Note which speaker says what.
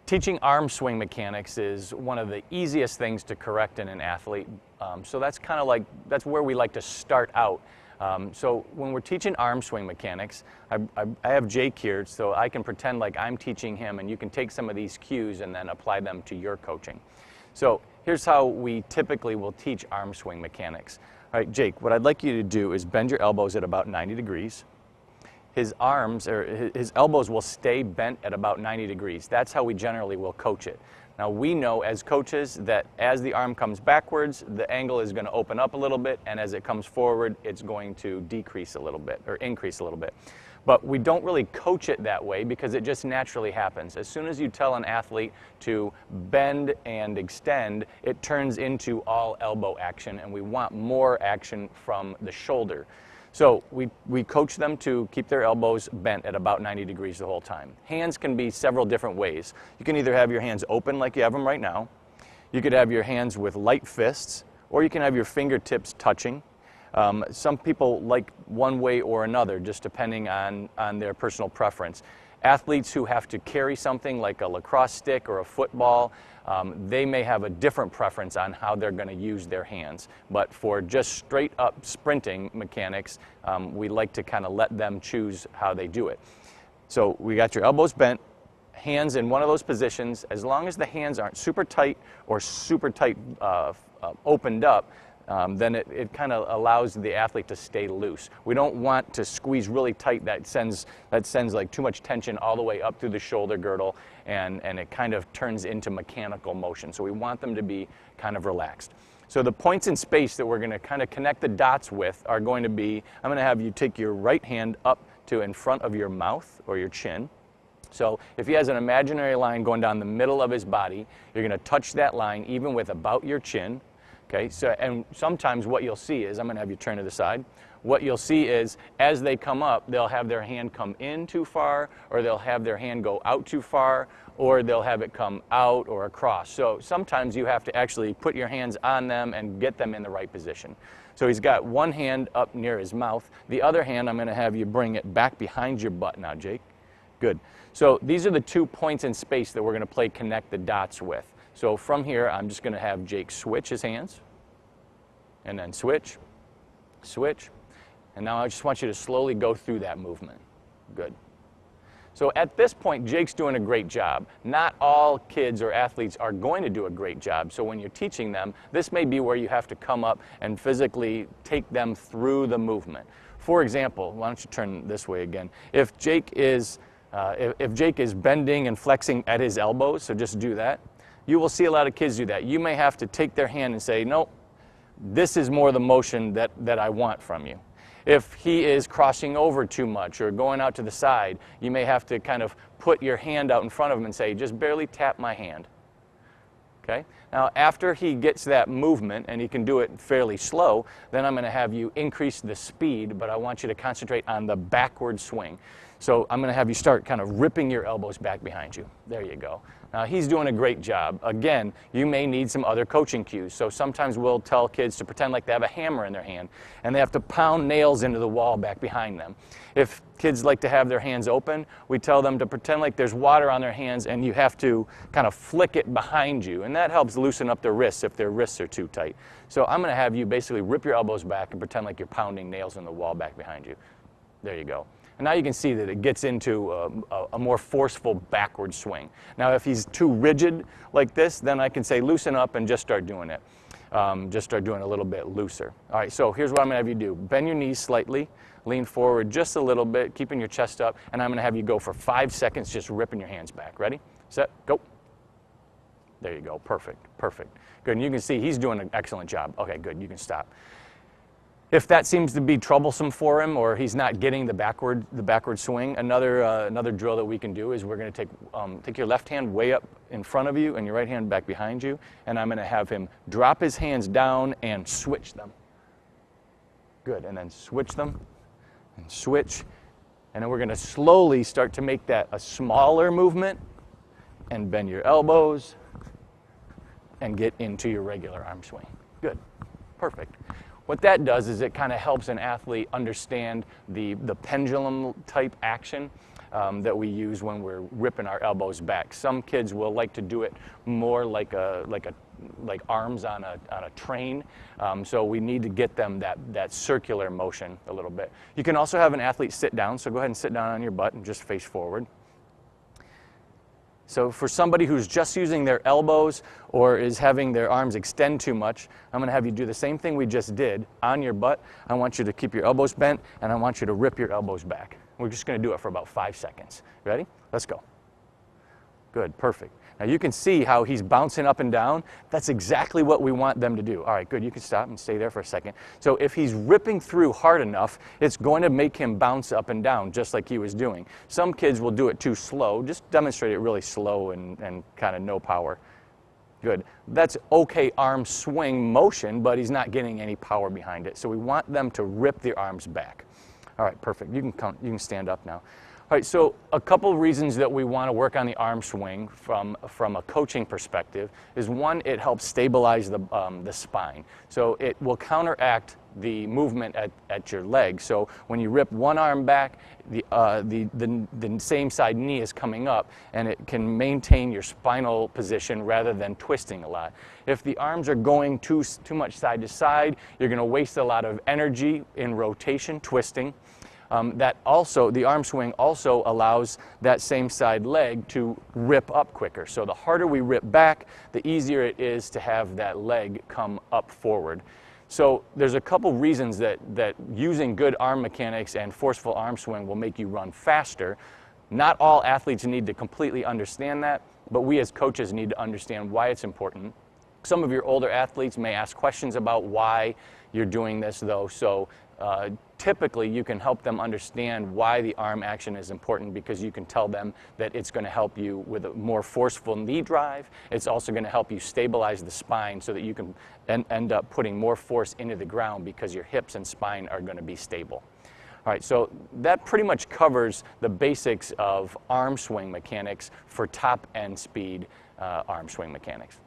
Speaker 1: Teaching arm swing mechanics is one of the easiest things to correct in an athlete. So that's kind of like, that's where we like to start out. So when we're teaching arm swing mechanics, I have Jake here, so I can pretend like I'm teaching him, and you can take some of these cues and then apply them to your coaching. So here's how we typically will teach arm swing mechanics. All right, Jake, what I'd like you to do is bend your elbows at about 90 degrees. His arms, or his elbows will stay bent at about 90 degrees. That's how we generally will coach it. Now we know as coaches that as the arm comes backwards, the angle is going to open up a little bit, and as it comes forward, it's going to decrease a little bit, or increase a little bit. But we don't really coach it that way because it just naturally happens. As soon as you tell an athlete to bend and extend, it turns into all elbow action, and we want more action from the shoulder. So we coach them to keep their elbows bent at about 90 degrees the whole time. Hands can be several different ways. You can either have your hands open like you have them right now. You could have your hands with light fists, or you can have your fingertips touching. Some people like one way or another, just depending on their personal preference. Athletes who have to carry something like a lacrosse stick or a football, they may have a different preference on how they're going to use their hands. But for just straight up sprinting mechanics, we like to kind of let them choose how they do it. So we got your elbows bent, hands in one of those positions. As long as the hands aren't super tight or super tight opened up, then it kind of allows the athlete to stay loose. We don't want to squeeze really tight. That sends like too much tension all the way up through the shoulder girdle, and it kind of turns into mechanical motion. So we want them to be kind of relaxed. So the points in space that we're going to kind of connect the dots with are going to be, I'm going to have you take your right hand up to in front of your mouth or your chin. So if he has an imaginary line going down the middle of his body, you're going to touch that line even with about your chin. Okay, so, and sometimes what you'll see is, I'm going to have you turn to the side, what you'll see is as they come up, they'll have their hand come in too far, or they'll have their hand go out too far, or they'll have it come out or across. So sometimes you have to actually put your hands on them and get them in the right position. So he's got one hand up near his mouth. The other hand, I'm going to have you bring it back behind your butt now, Jake. Good. So these are the 2 points in space that we're going to play connect the dots with. So from here, I'm just going to have Jake switch his hands, and then switch, switch, and now I just want you to slowly go through that movement. Good. So at this point, Jake's doing a great job. Not all kids or athletes are going to do a great job, so when you're teaching them, this may be where you have to come up and physically take them through the movement. For example, why don't you turn this way again? If Jake is bending and flexing at his elbows, so just do that. You will see a lot of kids do that. You may have to take their hand and say, nope, this is more the motion that I want from you. If he is crossing over too much or going out to the side, you may have to kind of put your hand out in front of him and say, just barely tap my hand. Okay? Now, after he gets that movement, and he can do it fairly slow, then I'm going to have you increase the speed, but I want you to concentrate on the backward swing. So I'm going to have you start kind of ripping your elbows back behind you. There you go. Now, he's doing a great job. Again, you may need some other coaching cues. So sometimes we'll tell kids to pretend like they have a hammer in their hand, and they have to pound nails into the wall back behind them. If kids like to have their hands open, we tell them to pretend like there's water on their hands, and you have to kind of flick it behind you. And that helps loosen up their wrists if their wrists are too tight. So I'm going to have you basically rip your elbows back and pretend like you're pounding nails in the wall back behind you. There you go. And now you can see that it gets into a more forceful backward swing. Now if he's too rigid like this, then I can say loosen up and just start doing it. Just start doing it a little bit looser. All right, so here's what I'm going to have you do. Bend your knees slightly, lean forward just a little bit, keeping your chest up, and I'm going to have you go for 5 seconds just ripping your hands back. Ready, set, go. There you go, perfect, perfect. Good, and you can see he's doing an excellent job. Okay, good, you can stop. If that seems to be troublesome for him, or he's not getting the backward swing, another drill that we can do is we're going to take your left hand way up in front of you and your right hand back behind you, and I'm going to have him drop his hands down and switch them. Good, and then switch them, and switch, and then we're going to slowly start to make that a smaller movement, and bend your elbows, and get into your regular arm swing. Good, perfect. What that does is it kind of helps an athlete understand the pendulum type action. that we use when we're ripping our elbows back. Some kids will like to do it more like arms on a train. So we need to get them that circular motion a little bit. You can also have an athlete sit down, so go ahead and sit down on your butt and just face forward. So for somebody who's just using their elbows or is having their arms extend too much, I'm going to have you do the same thing we just did on your butt. I want you to keep your elbows bent, and I want you to rip your elbows back. We're just going to do it for about 5 seconds. Ready? Let's go. Good, perfect. Now you can see how he's bouncing up and down. That's exactly what we want them to do. All right, good, you can stop and stay there for a second. So if he's ripping through hard enough, it's going to make him bounce up and down just like he was doing. Some kids will do it too slow. Just demonstrate it really slow and kind of no power. Good. That's okay arm swing motion, but he's not getting any power behind it. So we want them to rip their arms back. All right, perfect. You can stand up now. All right, so a couple of reasons that we want to work on the arm swing from a coaching perspective is, one, it helps stabilize the spine. So it will counteract the movement at your leg. So when you rip one arm back, the same side knee is coming up, and it can maintain your spinal position rather than twisting a lot. If the arms are going too much side to side, you're going to waste a lot of energy in rotation, twisting. The arm swing also allows that same side leg to rip up quicker. So the harder we rip back, the easier it is to have that leg come up forward. So there's a couple reasons that using good arm mechanics and forceful arm swing will make you run faster. Not all athletes need to completely understand that, but we as coaches need to understand why it's important. Some of your older athletes may ask questions about why you're doing this, though. So typically you can help them understand why the arm action is important, because you can tell them that it's going to help you with a more forceful knee drive. It's also going to help you stabilize the spine so that you can end up putting more force into the ground, because your hips and spine are going to be stable. All right, so that pretty much covers the basics of arm swing mechanics for top end speed arm swing mechanics.